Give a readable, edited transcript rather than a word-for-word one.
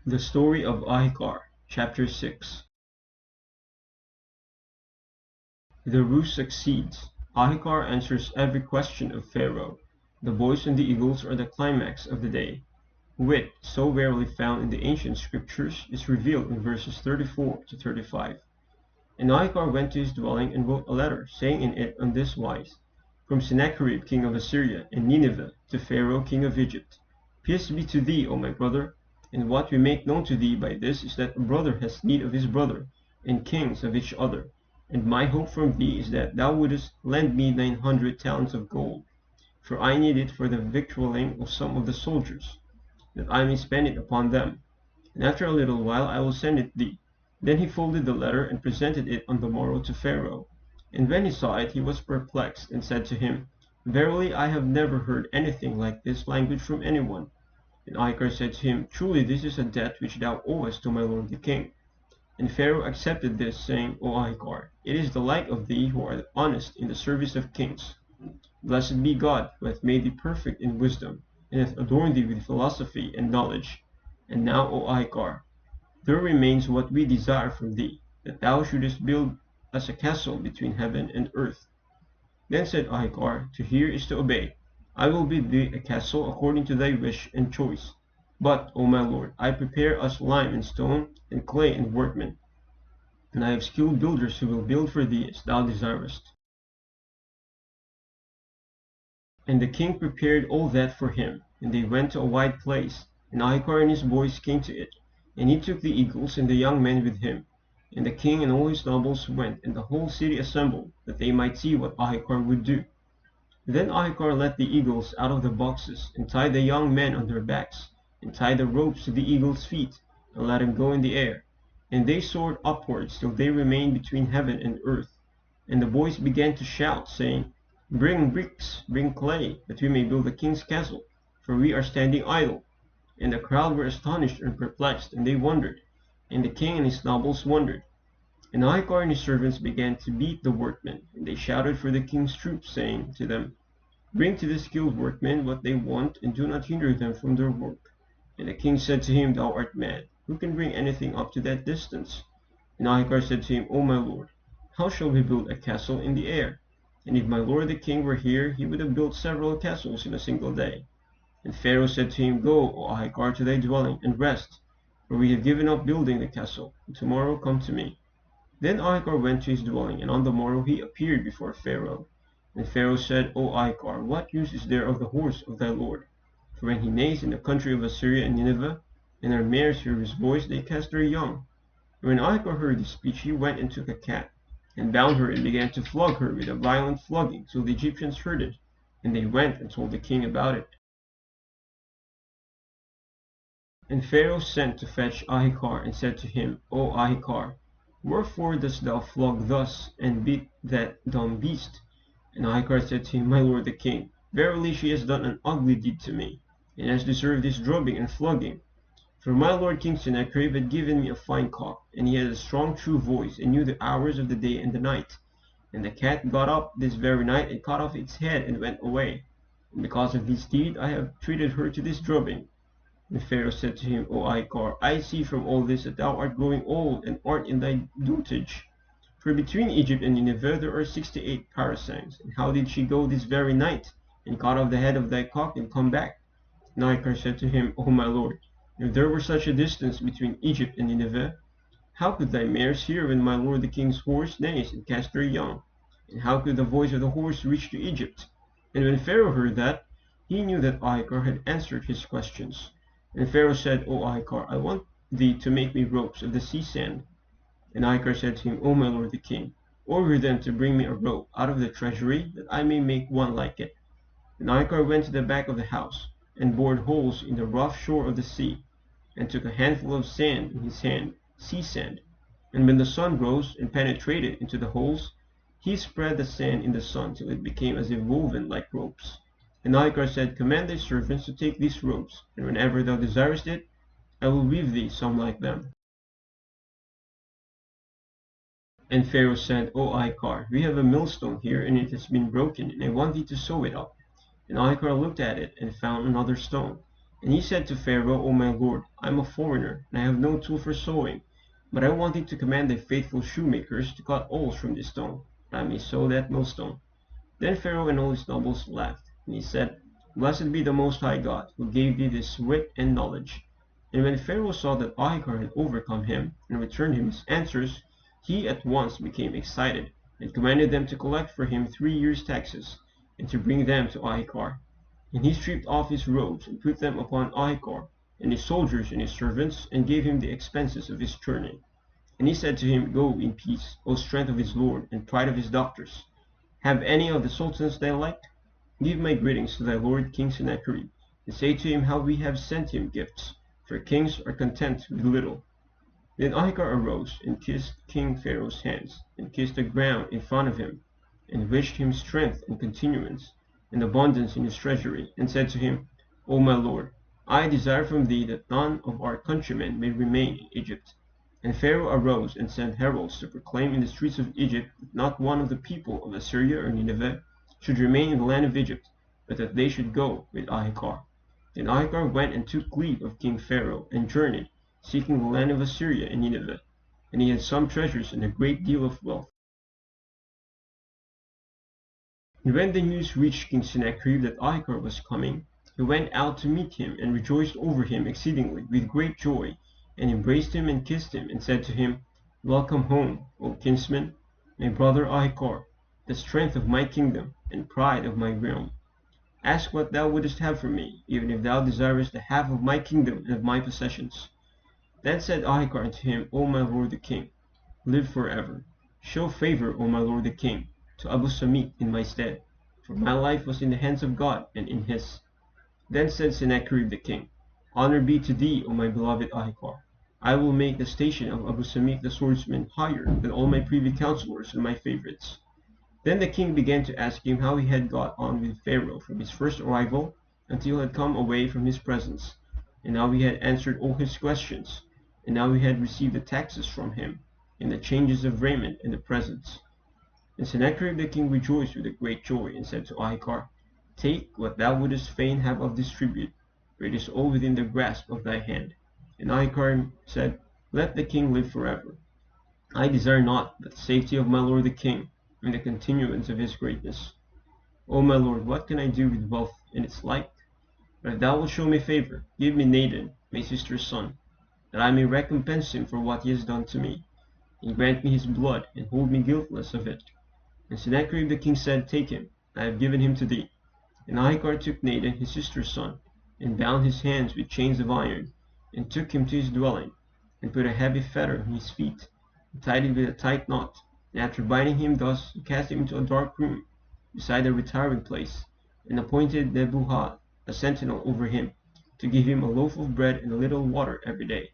The Story of Ahikar, Chapter 6. The ruse succeeds. Ahikar answers every question of Pharaoh. The boys and the eagles are the climax of the day. Wit, so rarely found in the ancient scriptures, is revealed in verses 34 to 35. And Ahikar went to his dwelling and wrote a letter, saying in it on this wise: From Sennacherib king of Assyria and Nineveh to Pharaoh king of Egypt. Peace be to thee, O my brother. And what we make known to thee by this is that a brother has need of his brother, and kings of each other. And my hope from thee is that thou wouldest lend me 900 talents of gold, for I need it for the victualling of some of the soldiers, that I may spend it upon them. And after a little while I will send it thee. Then he folded the letter and presented it on the morrow to Pharaoh. And when he saw it, he was perplexed, and said to him, Verily I have never heard anything like this language from anyone. And Ahikar said to him, Truly this is a debt which thou owest to my lord the king. And Pharaoh accepted this, saying, O Ahikar, it is the like of thee who art honest in the service of kings. Blessed be God, who hath made thee perfect in wisdom, and hath adorned thee with philosophy and knowledge. And now, O Ahikar, there remains what we desire from thee, that thou shouldest build us a castle between heaven and earth. Then said Ahikar, To hear is to obey. I will build thee a castle according to thy wish and choice. But, O my lord, I prepare us lime and stone, and clay and workmen, and I have skilled builders who will build for thee as thou desirest. And the king prepared all that for him, and they went to a wide place, and Ahikar and his boys came to it, and he took the eagles and the young men with him. And the king and all his nobles went, and the whole city assembled, that they might see what Ahikar would do. Then Ahikar let the eagles out of the boxes, and tied the young men on their backs, and tied the ropes to the eagles' feet, and let them go in the air. And they soared upwards till they remained between heaven and earth. And the boys began to shout, saying, Bring bricks, bring clay, that we may build the king's castle, for we are standing idle. And the crowd were astonished and perplexed, and they wondered, and the king and his nobles wondered. And Ahikar and his servants began to beat the workmen, and they shouted for the king's troops, saying to them, Bring to the skilled workmen what they want, and do not hinder them from their work. And the king said to him, Thou art mad. Who can bring anything up to that distance? And Ahikar said to him, O my lord, how shall we build a castle in the air? And if my lord the king were here, he would have built several castles in a single day. And Pharaoh said to him, Go, O Ahikar, to thy dwelling, and rest, for we have given up building the castle, and tomorrow come to me. Then Ahikar went to his dwelling, and on the morrow he appeared before Pharaoh. And Pharaoh said, O Ahikar, what use is there of the horse of thy lord? For when he neighs in the country of Assyria and Nineveh, and our mares hear his voice, they cast their young. And when Ahikar heard this speech, he went and took a cat, and bound her, and began to flog her with a violent flogging, till the Egyptians heard it. And they went and told the king about it. And Pharaoh sent to fetch Ahikar, and said to him, O Ahikar, wherefore dost thou flog thus, and beat that dumb beast? And Ahikar said to him, My lord the king, verily she has done an ugly deed to me, and has deserved this drubbing and flogging. For my lord King Sennacherib had given me a fine cock, and he had a strong true voice, and knew the hours of the day and the night. And the cat got up this very night, and cut off its head, and went away. And because of this deed I have treated her to this drubbing. And Pharaoh said to him, O Ahikar, I see from all this that thou art growing old, and art in thy dotage. For between Egypt and Nineveh there are 68 parasangs. And how did she go this very night, and cut off the head of thy cock, and come back? And Ahikar said to him, O my lord, if there were such a distance between Egypt and Nineveh, how could thy mares hear when my lord the king's horse neighs and cast their young? And how could the voice of the horse reach to Egypt? And when Pharaoh heard that, he knew that Ahikar had answered his questions. And Pharaoh said, O Ahikar, I want thee to make me ropes of the sea sand. And Ahikar said to him, O my lord the king, order them to bring me a rope out of the treasury, that I may make one like it. And Ahikar went to the back of the house, and bored holes in the rough shore of the sea, and took a handful of sand in his hand, sea sand. And when the sun rose and penetrated into the holes, he spread the sand in the sun till it became as if woven like ropes. And Ahikar said, Command thy servants to take these ropes, and whenever thou desirest it, I will weave thee some like them. And Pharaoh said, O Ahikar, we have a millstone here, and it has been broken, and I want thee to sew it up. And Ahikar looked at it, and found another stone. And he said to Pharaoh, O my lord, I am a foreigner, and I have no tool for sewing. But I want thee to command thy faithful shoemakers to cut holes from this stone, that I may sew that millstone. Then Pharaoh and all his nobles laughed, and he said, Blessed be the Most High God, who gave thee this wit and knowledge. And when Pharaoh saw that Ahikar had overcome him, and returned him his answers, he at once became excited, and commanded them to collect for him 3 years' taxes, and to bring them to Ahikar. And he stripped off his robes, and put them upon Ahikar, and his soldiers and his servants, and gave him the expenses of his journey. And he said to him, Go in peace, O strength of his lord, and pride of his doctors. Have any of the sultans thy like? Give my greetings to thy lord King Sennacherib, and say to him how we have sent him gifts, for kings are content with little. Then Ahikar arose, and kissed King Pharaoh's hands, and kissed the ground in front of him, and wished him strength and continuance, and abundance in his treasury, and said to him, O my lord, I desire from thee that none of our countrymen may remain in Egypt. And Pharaoh arose and sent heralds to proclaim in the streets of Egypt that not one of the people of Assyria or Nineveh should remain in the land of Egypt, but that they should go with Ahikar. Then Ahikar went and took leave of King Pharaoh, and journeyed, seeking the land of Assyria and Nineveh. And he had some treasures and a great deal of wealth. And when the news reached King Sennacherib that Ahikar was coming, he went out to meet him, and rejoiced over him exceedingly with great joy, and embraced him and kissed him, and said to him, Welcome home, O kinsman, my brother Ahikar, the strength of my kingdom, and pride of my realm. Ask what thou wouldest have from me, even if thou desirest the half of my kingdom and of my possessions. Then said Ahikar unto him, O my lord the king, live for ever. Show favor, O my lord the king, to Abu Samit in my stead, for my life was in the hands of God and in his. Then said Sennacherib the king, Honor be to thee, O my beloved Ahikar. I will make the station of Abu Samit the swordsman higher than all my privy councillors and my favorites. Then the king began to ask him how he had got on with Pharaoh from his first arrival until he had come away from his presence, and how he had answered all his questions, and how he had received the taxes from him, and the changes of raiment and the presents. And Sennacherib the king rejoiced with a great joy, and said to Ahikar, Take what thou wouldest fain have of this tribute, for it is all within the grasp of thy hand. And Ahikar said, Let the king live forever. I desire naught but the safety of my lord the king, and the continuance of his greatness. O my lord, what can I do with wealth and its like? But if thou wilt show me favor, give me Nadin, my sister's son, that I may recompense him for what he has done to me, and grant me his blood, and hold me guiltless of it. And Sennacherib the king said, Take him, I have given him to thee. And Ahikar took Nadin his sister's son, and bound his hands with chains of iron, and took him to his dwelling, and put a heavy fetter on his feet, and tied it with a tight knot. And after binding him thus, he cast him into a dark room, beside a retiring place, and appointed Nebuha a sentinel over him, to give him a loaf of bread and a little water every day.